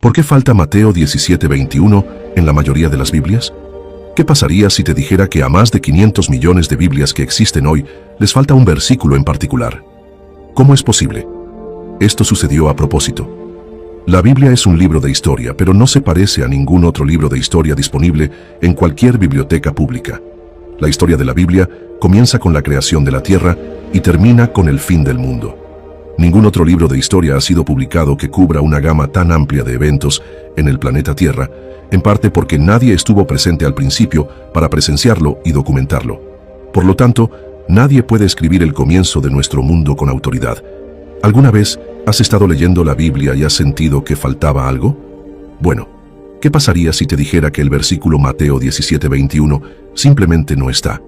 ¿Por qué falta Mateo 17:21 en la mayoría de las Biblias? ¿Qué pasaría si te dijera que a más de 500 millones de Biblias que existen hoy les falta un versículo en particular? ¿Cómo es posible? Esto sucedió a propósito. La Biblia es un libro de historia, pero no se parece a ningún otro libro de historia disponible en cualquier biblioteca pública. La historia de la Biblia comienza con la creación de la tierra y termina con el fin del mundo. Ningún otro libro de historia ha sido publicado que cubra una gama tan amplia de eventos en el planeta Tierra, en parte porque nadie estuvo presente al principio para presenciarlo y documentarlo. Por lo tanto, nadie puede escribir el comienzo de nuestro mundo con autoridad. ¿Alguna vez has estado leyendo la Biblia y has sentido que faltaba algo? Bueno, ¿qué pasaría si te dijera que el versículo Mateo 17:21 simplemente no está?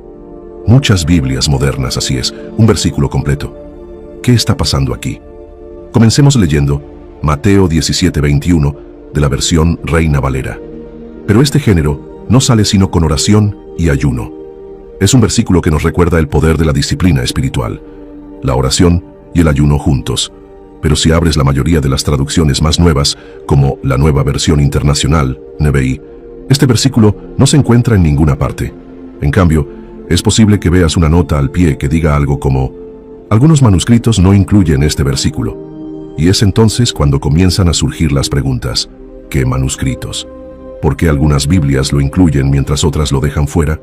Muchas Biblias modernas, así es, un versículo completo. ¿Qué está pasando aquí? Comencemos leyendo Mateo 17:21 de la versión Reina Valera. Pero este género no sale sino con oración y ayuno. Es un versículo que nos recuerda el poder de la disciplina espiritual, la oración y el ayuno juntos. Pero si abres la mayoría de las traducciones más nuevas, como la Nueva Versión Internacional, NBI, este versículo no se encuentra en ninguna parte. En cambio, es posible que veas una nota al pie que diga algo como: algunos manuscritos no incluyen este versículo. Y es entonces cuando comienzan a surgir las preguntas: ¿qué manuscritos? ¿Por qué algunas Biblias lo incluyen mientras otras lo dejan fuera?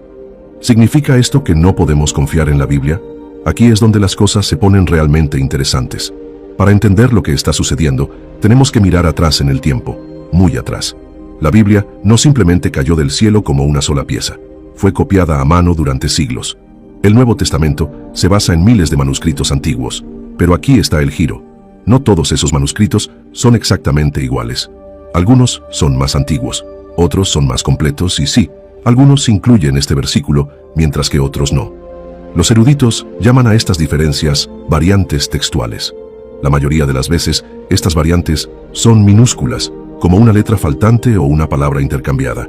¿Significa esto que no podemos confiar en la Biblia? Aquí es donde las cosas se ponen realmente interesantes. Para entender lo que está sucediendo, tenemos que mirar atrás en el tiempo, muy atrás. La Biblia no simplemente cayó del cielo como una sola pieza. Fue copiada a mano durante siglos. El Nuevo Testamento se basa en miles de manuscritos antiguos, pero aquí está el giro. No todos esos manuscritos son exactamente iguales. Algunos son más antiguos, otros son más completos y sí, algunos incluyen este versículo, mientras que otros no. Los eruditos llaman a estas diferencias variantes textuales. La mayoría de las veces, estas variantes son minúsculas, como una letra faltante o una palabra intercambiada.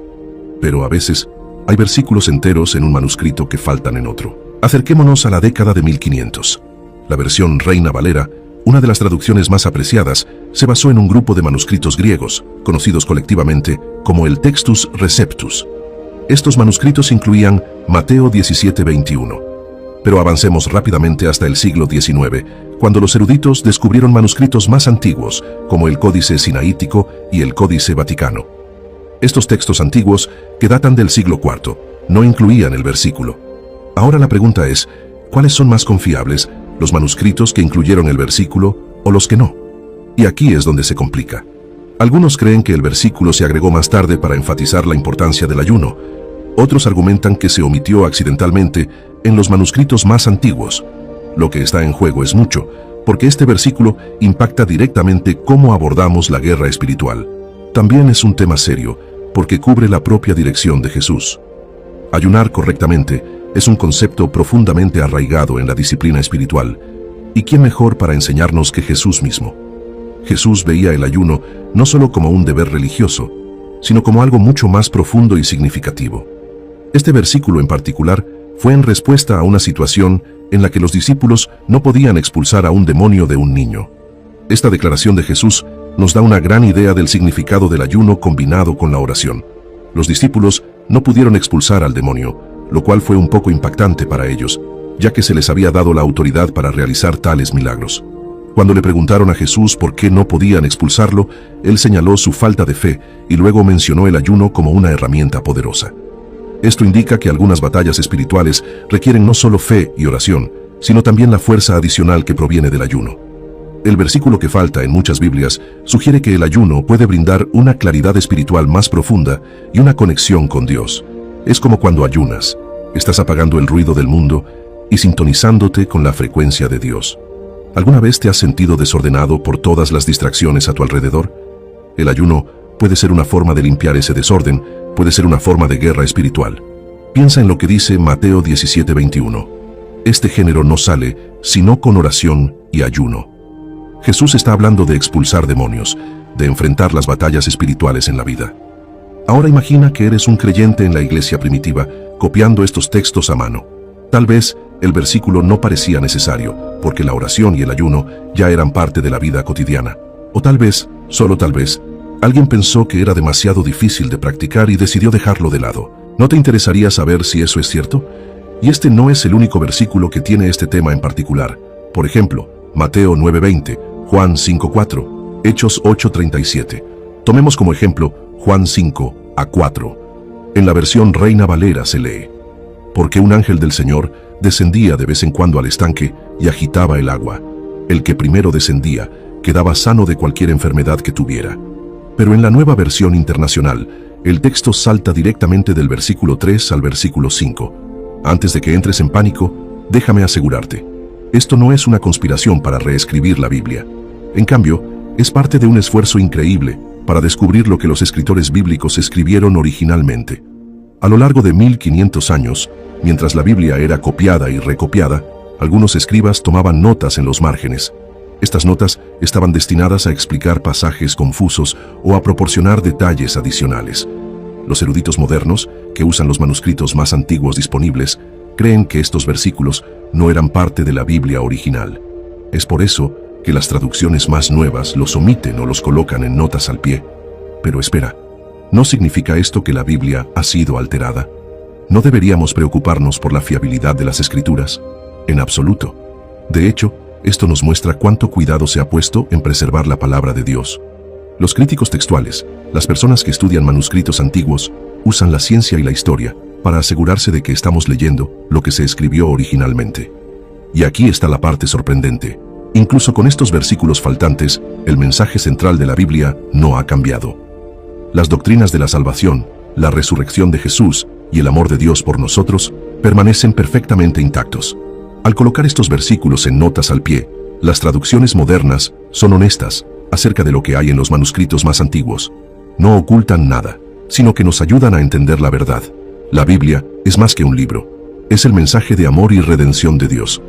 Pero a veces, hay versículos enteros en un manuscrito que faltan en otro. Acerquémonos a la década de 1500. La versión Reina Valera, una de las traducciones más apreciadas, se basó en un grupo de manuscritos griegos, conocidos colectivamente como el Textus Receptus. Estos manuscritos incluían Mateo 17:21. Pero avancemos rápidamente hasta el siglo XIX, cuando los eruditos descubrieron manuscritos más antiguos, como el Códice Sinaítico y el Códice Vaticano. Estos textos antiguos, que datan del siglo IV, no incluían el versículo. Ahora la pregunta es, ¿cuáles son más confiables, los manuscritos que incluyeron el versículo o los que no? Y aquí es donde se complica. Algunos creen que el versículo se agregó más tarde para enfatizar la importancia del ayuno. Otros argumentan que se omitió accidentalmente en los manuscritos más antiguos. Lo que está en juego es mucho, porque este versículo impacta directamente cómo abordamos la guerra espiritual. También es un tema serio, porque cubre la propia dirección de Jesús. Ayunar correctamente es un concepto profundamente arraigado en la disciplina espiritual. ¿Y quién mejor para enseñarnos que Jesús mismo? Jesús veía el ayuno no solo como un deber religioso, sino como algo mucho más profundo y significativo. Este versículo en particular fue en respuesta a una situación en la que los discípulos no podían expulsar a un demonio de un niño. Esta declaración de Jesús nos da una gran idea del significado del ayuno combinado con la oración. Los discípulos no pudieron expulsar al demonio, lo cual fue un poco impactante para ellos, ya que se les había dado la autoridad para realizar tales milagros. Cuando le preguntaron a Jesús por qué no podían expulsarlo, él señaló su falta de fe y luego mencionó el ayuno como una herramienta poderosa. Esto indica que algunas batallas espirituales requieren no solo fe y oración, sino también la fuerza adicional que proviene del ayuno. El versículo que falta en muchas Biblias sugiere que el ayuno puede brindar una claridad espiritual más profunda y una conexión con Dios. Es como cuando ayunas, estás apagando el ruido del mundo y sintonizándote con la frecuencia de Dios. ¿Alguna vez te has sentido desordenado por todas las distracciones a tu alrededor? El ayuno puede ser una forma de limpiar ese desorden, puede ser una forma de guerra espiritual. Piensa en lo que dice Mateo 17:21. Este género no sale sino con oración y ayuno. Jesús está hablando de expulsar demonios, de enfrentar las batallas espirituales en la vida. Ahora imagina que eres un creyente en la iglesia primitiva, copiando estos textos a mano. Tal vez el versículo no parecía necesario, porque la oración y el ayuno ya eran parte de la vida cotidiana. O tal vez, solo tal vez, Alguien pensó que era demasiado difícil de practicar y decidió dejarlo de lado. ¿No te interesaría saber si eso es cierto? Y este no es el único versículo que tiene este tema en particular. Por ejemplo, Mateo 9:20, Juan 5:4, Hechos 8:37. Tomemos como ejemplo Juan 5:4. En la versión Reina Valera se lee: porque un ángel del Señor descendía de vez en cuando al estanque y agitaba el agua. El que primero descendía quedaba sano de cualquier enfermedad que tuviera. Pero en la Nueva Versión Internacional, el texto salta directamente del versículo 3 al versículo 5. Antes de que entres en pánico, déjame asegurarte, esto no es una conspiración para reescribir la Biblia. En cambio, es parte de un esfuerzo increíble para descubrir lo que los escritores bíblicos escribieron originalmente. A lo largo de 1500 años, mientras la Biblia era copiada y recopiada, algunos escribas tomaban notas en los márgenes. Estas notas estaban destinadas a explicar pasajes confusos o a proporcionar detalles adicionales. Los eruditos modernos, que usan los manuscritos más antiguos disponibles, creen que estos versículos no eran parte de la Biblia original. Es por eso que las traducciones más nuevas los omiten o los colocan en notas al pie. Pero espera, ¿no significa esto que la Biblia ha sido alterada? ¿No deberíamos preocuparnos por la fiabilidad de las Escrituras? En absoluto. De hecho, esto nos muestra cuánto cuidado se ha puesto en preservar la palabra de Dios. Los críticos textuales, las personas que estudian manuscritos antiguos, usan la ciencia y la historia para asegurarse de que estamos leyendo lo que se escribió originalmente. Y aquí está la parte sorprendente. Incluso con estos versículos faltantes, el mensaje central de la Biblia no ha cambiado. Las doctrinas de la salvación, la resurrección de Jesús y el amor de Dios por nosotros permanecen perfectamente intactos. Al colocar estos versículos en notas al pie, las traducciones modernas son honestas acerca de lo que hay en los manuscritos más antiguos. No ocultan nada, sino que nos ayudan a entender la verdad. La Biblia es más que un libro. Es el mensaje de amor y redención de Dios.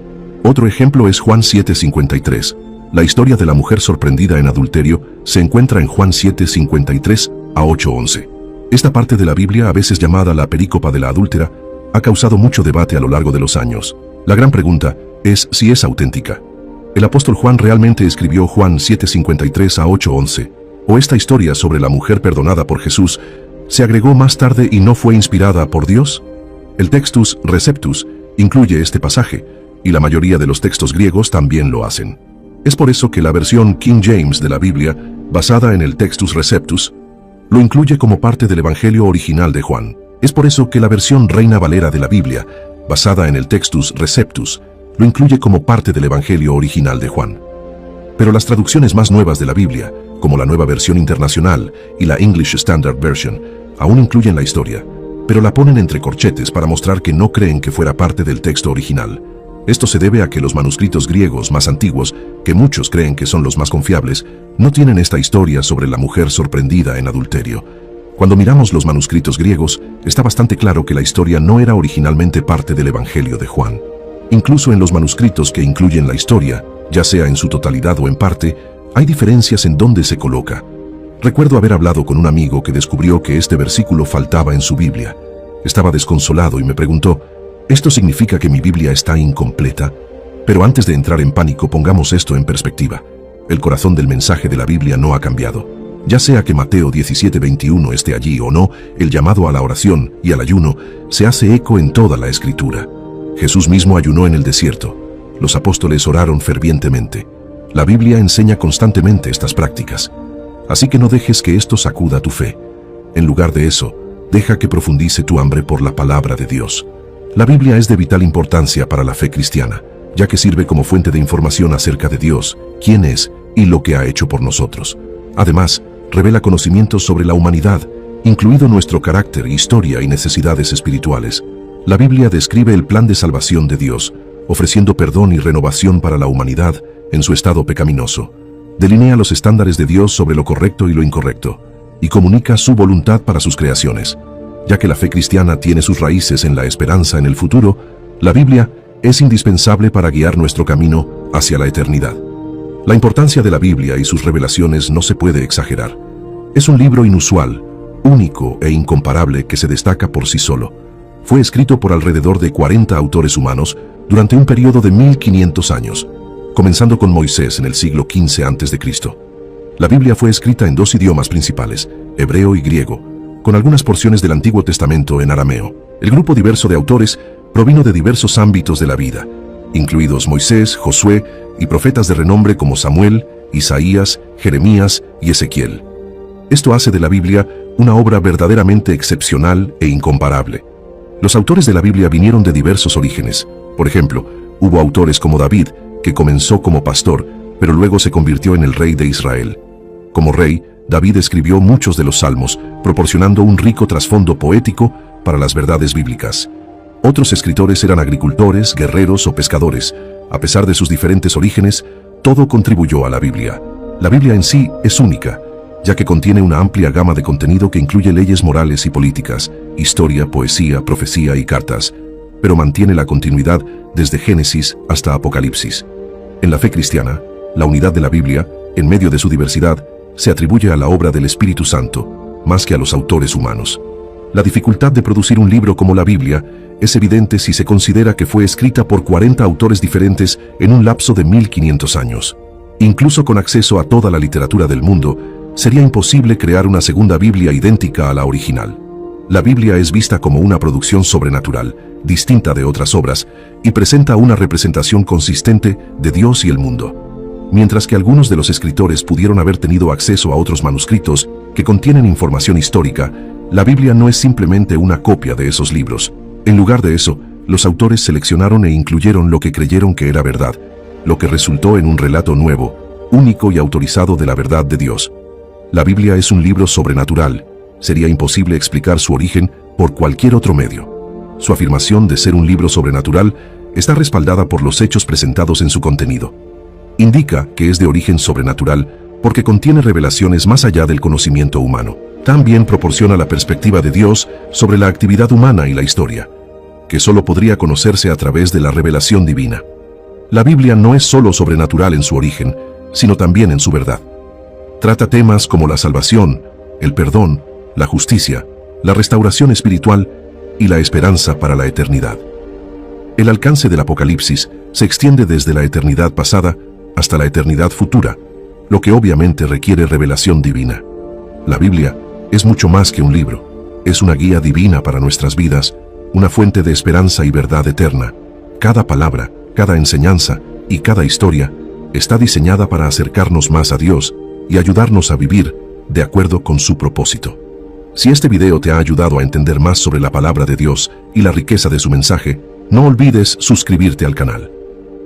Otro ejemplo es Juan 7:53. La historia de la mujer sorprendida en adulterio se encuentra en Juan 7:53 a 8:11. Esta parte de la Biblia, a veces llamada la perícopa de la adúltera, ha causado mucho debate a lo largo de los años. La gran pregunta es si es auténtica. ¿El apóstol Juan realmente escribió Juan 7:53 a 8:11? ¿O esta historia sobre la mujer perdonada por Jesús se agregó más tarde y no fue inspirada por Dios? El Textus Receptus incluye este pasaje, y la mayoría de los textos griegos también lo hacen. Es por eso que la versión King James de la Biblia, basada en el Textus Receptus, lo incluye como parte del Evangelio original de Juan. Es por eso que la versión Reina Valera de la Biblia, basada en el Textus Receptus, lo incluye como parte del Evangelio original de Juan. Pero las traducciones más nuevas de la Biblia, como la Nueva Versión Internacional y la English Standard Version, aún incluyen la historia, pero la ponen entre corchetes para mostrar que no creen que fuera parte del texto original. Esto se debe a que los manuscritos griegos más antiguos, que muchos creen que son los más confiables, no tienen esta historia sobre la mujer sorprendida en adulterio. Cuando miramos los manuscritos griegos, está bastante claro que la historia no era originalmente parte del Evangelio de Juan. Incluso en los manuscritos que incluyen la historia, ya sea en su totalidad o en parte, hay diferencias en dónde se coloca. Recuerdo haber hablado con un amigo que descubrió que este versículo faltaba en su Biblia. Estaba desconsolado y me preguntó, ¿esto significa que mi Biblia está incompleta? Pero antes de entrar en pánico, pongamos esto en perspectiva. El corazón del mensaje de la Biblia no ha cambiado. Ya sea que Mateo 17:21 esté allí o no, el llamado a la oración y al ayuno se hace eco en toda la Escritura. Jesús mismo ayunó en el desierto. Los apóstoles oraron fervientemente. La Biblia enseña constantemente estas prácticas. Así que no dejes que esto sacuda tu fe. En lugar de eso, deja que profundice tu hambre por la palabra de Dios. La Biblia es de vital importancia para la fe cristiana, ya que sirve como fuente de información acerca de Dios, quién es y lo que ha hecho por nosotros. Además, revela conocimientos sobre la humanidad, incluido nuestro carácter, historia y necesidades espirituales. La Biblia describe el plan de salvación de Dios, ofreciendo perdón y renovación para la humanidad en su estado pecaminoso. Delinea los estándares de Dios sobre lo correcto y lo incorrecto, y comunica su voluntad para sus creaciones. Ya que la fe cristiana tiene sus raíces en la esperanza en el futuro, la Biblia es indispensable para guiar nuestro camino hacia la eternidad. La importancia de la Biblia y sus revelaciones no se puede exagerar. Es un libro inusual, único e incomparable que se destaca por sí solo. Fue escrito por alrededor de 40 autores humanos durante un periodo de 1500 años, comenzando con Moisés en el siglo XV a.C. La Biblia fue escrita en dos idiomas principales, hebreo y griego, con algunas porciones del Antiguo Testamento en arameo. El grupo diverso de autores provino de diversos ámbitos de la vida, incluidos Moisés, Josué y profetas de renombre como Samuel, Isaías, Jeremías y Ezequiel. Esto hace de la Biblia una obra verdaderamente excepcional e incomparable. Los autores de la Biblia vinieron de diversos orígenes. Por ejemplo, hubo autores como David, que comenzó como pastor, pero luego se convirtió en el rey de Israel. Como rey, David escribió muchos de los salmos, proporcionando un rico trasfondo poético para las verdades bíblicas. Otros escritores eran agricultores, guerreros o pescadores. A pesar de sus diferentes orígenes, todo contribuyó a la Biblia. La Biblia en sí es única, ya que contiene una amplia gama de contenido que incluye leyes morales y políticas, historia, poesía, profecía y cartas, pero mantiene la continuidad desde Génesis hasta Apocalipsis. En la fe cristiana, la unidad de la Biblia, en medio de su diversidad, se atribuye a la obra del Espíritu Santo, más que a los autores humanos. La dificultad de producir un libro como la Biblia es evidente si se considera que fue escrita por 40 autores diferentes en un lapso de 1500 años. Incluso con acceso a toda la literatura del mundo, sería imposible crear una segunda Biblia idéntica a la original. La Biblia es vista como una producción sobrenatural, distinta de otras obras, y presenta una representación consistente de Dios y el mundo. Mientras que algunos de los escritores pudieron haber tenido acceso a otros manuscritos que contienen información histórica, la Biblia no es simplemente una copia de esos libros. En lugar de eso, los autores seleccionaron e incluyeron lo que creyeron que era verdad, lo que resultó en un relato nuevo, único y autorizado de la verdad de Dios. La Biblia es un libro sobrenatural. Sería imposible explicar su origen por cualquier otro medio. Su afirmación de ser un libro sobrenatural está respaldada por los hechos presentados en su contenido. Indica que es de origen sobrenatural porque contiene revelaciones más allá del conocimiento humano. También proporciona la perspectiva de Dios sobre la actividad humana y la historia, que solo podría conocerse a través de la revelación divina. La Biblia no es solo sobrenatural en su origen, sino también en su verdad. Trata temas como la salvación, el perdón, la justicia, la restauración espiritual y la esperanza para la eternidad. El alcance del Apocalipsis se extiende desde la eternidad pasada hasta la eternidad futura, lo que obviamente requiere revelación divina. La Biblia es mucho más que un libro, es una guía divina para nuestras vidas, una fuente de esperanza y verdad eterna. Cada palabra, cada enseñanza y cada historia está diseñada para acercarnos más a Dios y ayudarnos a vivir de acuerdo con su propósito. Si este video te ha ayudado a entender más sobre la palabra de Dios y la riqueza de su mensaje, no olvides suscribirte al canal.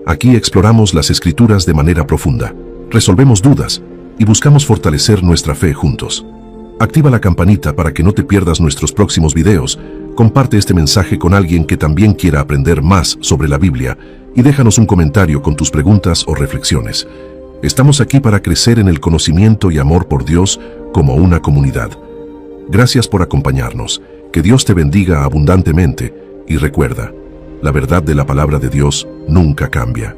Aquí exploramos las Escrituras de manera profunda, resolvemos dudas y buscamos fortalecer nuestra fe juntos. Activa la campanita para que no te pierdas nuestros próximos videos, comparte este mensaje con alguien que también quiera aprender más sobre la Biblia y déjanos un comentario con tus preguntas o reflexiones. Estamos aquí para crecer en el conocimiento y amor por Dios como una comunidad. Gracias por acompañarnos, que Dios te bendiga abundantemente y recuerda, la verdad de la palabra de Dios nunca cambia.